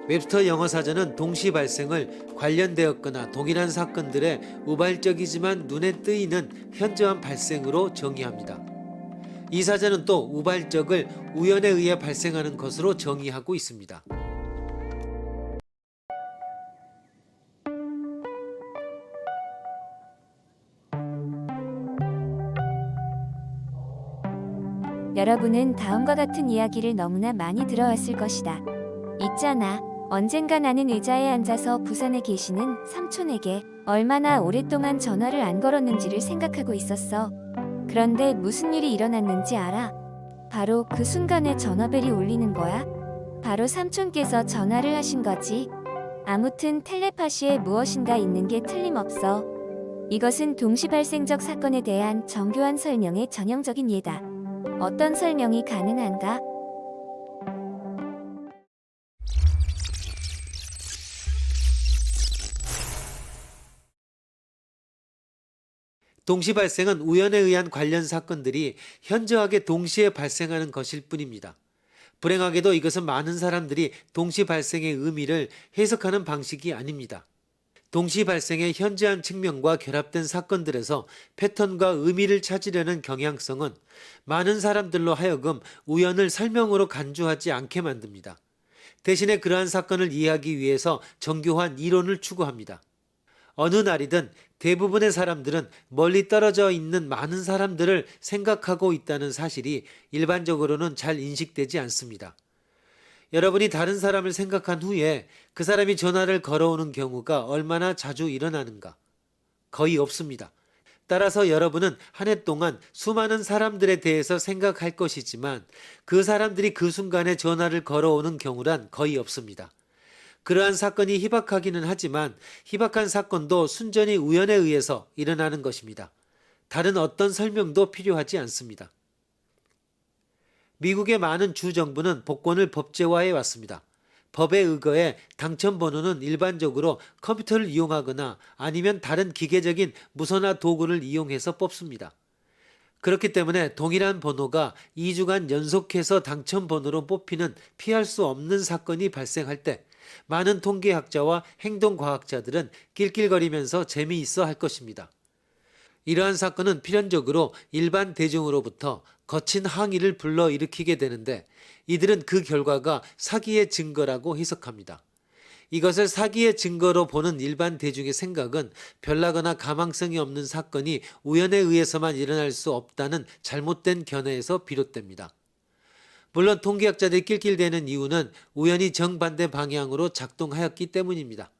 웹스터 영어사전은 동시 발생을 관련되었거나 동일한 사건들의 우발적이지만 눈에 띄는 현저한 발생으로 정의합니다. 이 사전은 또 우발적을 우연에 의해 발생하는 것으로 정의하고 있습니다. 여러분은 다음과 같은 이야기를 너무나 많이 들어왔을 것이다. 있잖아. 언젠가 나는 의자에 앉아서 부산에 계시는 삼촌에게 얼마나 오랫동안 전화를 안 걸었는지를 생각하고 있었어. 그런데 무슨 일이 일어났는지 알아? 바로 그 순간에 전화벨이 울리는 거야. 바로 삼촌께서 전화를 하신 거지. 아무튼 텔레파시에 무엇인가 있는 게 틀림없어. 이것은 동시발생적 사건에 대한 정교한 설명의 전형적인 예다. 어떤 설명이 가능한가? 동시 발생은 우연에 의한 관련 사건들이 현저하게 동시에 발생하는 것일 뿐입니다. 불행하게도 이것은 많은 사람들이 동시 발생의 의미를 해석하는 방식이 아닙니다. 동시 발생의 현저한 측면과 결합된 사건들에서 패턴과 의미를 찾으려는 경향성은 많은 사람들로 하여금 우연을 설명으로 간주하지 않게 만듭니다. 대신에 그러한 사건을 이해하기 위해서 정교한 이론을 추구합니다. 어느 날이든 대부분의 사람들은 멀리 떨어져 있는 많은 사람들을 생각하고 있다는 사실이 일반적으로는 잘 인식되지 않습니다. 여러분이 다른 사람을 생각한 후에 그 사람이 전화를 걸어오는 경우가 얼마나 자주 일어나는가? 거의 없습니다. 따라서 여러분은 한 해 동안 수많은 사람들에 대해서 생각할 것이지만 그 사람들이 그 순간에 전화를 걸어오는 경우란 거의 없습니다. 그러한 사건이 희박하기는 하지만 희박한 사건도 순전히 우연에 의해서 일어나는 것입니다. 다른 어떤 설명도 필요하지 않습니다. 미국의 많은 주정부는 복권을 법제화해 왔습니다. 법에 의거해 당첨번호는 일반적으로 컴퓨터를 이용하거나 아니면 다른 기계적인 무선화 도구를 이용해서 뽑습니다. 그렇기 때문에 동일한 번호가 2주간 연속해서 당첨번호로 뽑히는 피할 수 없는 사건이 발생할 때 많은 통계학자와 행동과학자들은 낄낄거리면서 재미있어 할 것입니다. 이러한 사건은 필연적으로 일반 대중으로부터 거친 항의를 불러일으키게 되는데 이들은 그 결과가 사기의 증거라고 해석합니다. 이것을 사기의 증거로 보는 일반 대중의 생각은 별나거나 가망성이 없는 사건이 우연에 의해서만 일어날 수 없다는 잘못된 견해에서 비롯됩니다. 물론 통계학자들이 낄낄대는 이유는 우연히 정반대 방향으로 작동하였기 때문입니다.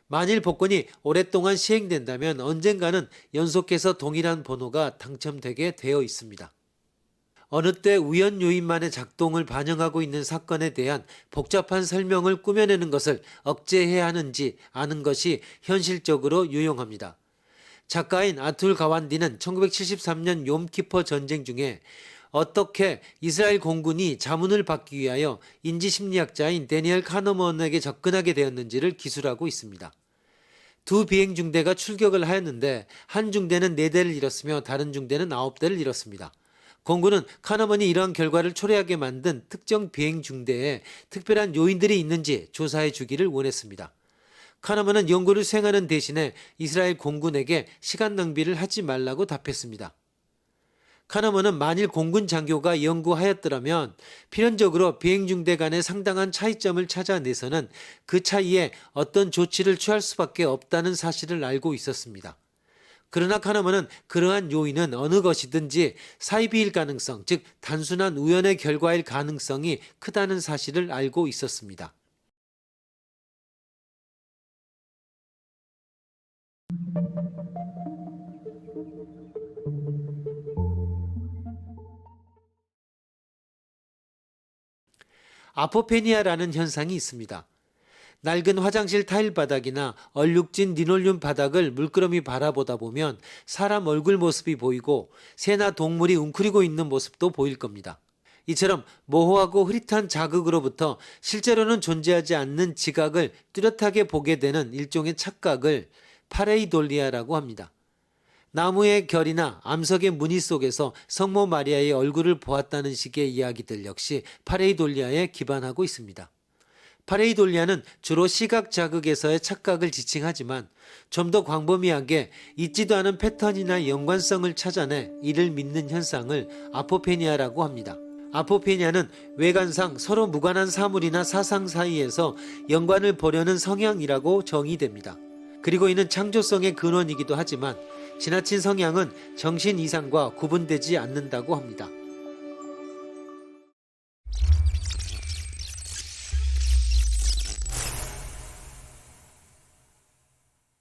만일 복권이 오랫동안 시행된다면 언젠가는 연속해서 동일한 번호가 당첨되게 되어 있습니다. 어느 때 우연 요인만의 작동을 반영하고 있는 사건에 대한 복잡한 설명을 꾸며내는 것을 억제해야 하는지 아는 것이 현실적으로 유용합니다. 작가인 아툴 가완디는 1973년 욤키퍼 전쟁 중에 어떻게 이스라엘 공군이 자문을 받기 위하여 인지심리학자인 데니엘 카너먼에게 접근하게 되었는지를 기술하고 있습니다. 두 비행 중대가 출격을 하였는데 한 중대는 4대를 잃었으며 다른 중대는 9대를 잃었습니다. 공군은 카너먼이 이러한 결과를 초래하게 만든 특정 비행 중대에 특별한 요인들이 있는지 조사해 주기를 원했습니다. 카너먼은 연구를 수행하는 대신에 이스라엘 공군에게 시간 낭비를 하지 말라고 답했습니다. 카너먼은 만일 공군 장교가 연구하였더라면 필연적으로 비행중대 간의 상당한 차이점을 찾아내서는 그 차이에 어떤 조치를 취할 수밖에 없다는 사실을 알고 있었습니다. 그러나 카너먼은 그러한 요인은 어느 것이든지 사이비일 가능성, 즉 단순한 우연의 결과일 가능성이 크다는 사실을 알고 있었습니다. 아포페니아라는 현상이 있습니다. 낡은 화장실 타일 바닥이나 얼룩진 리놀륨 바닥을 물끄러미 바라보다 보면 사람 얼굴 모습이 보이고 새나 동물이 웅크리고 있는 모습도 보일 겁니다. 이처럼 모호하고 흐릿한 자극으로부터 실제로는 존재하지 않는 지각을 뚜렷하게 보게 되는 일종의 착각을 파레이돌리아라고 합니다. 나무의 결이나 암석의 무늬 속에서 성모 마리아의 얼굴을 보았다는 식의 이야기들 역시 파레이돌리아에 기반하고 있습니다. 파레이돌리아는 주로 시각 자극에서의 착각을 지칭하지만 좀 더 광범위하게 있지도 않은 패턴이나 연관성을 찾아내 이를 믿는 현상을 아포페니아라고 합니다. 아포페니아는 외관상 서로 무관한 사물이나 사상 사이에서 연관을 보려는 성향이라고 정의됩니다. 그리고 이는 창조성의 근원이기도 하지만 지나친 성향은 정신 이상과 구분되지 않는다고 합니다.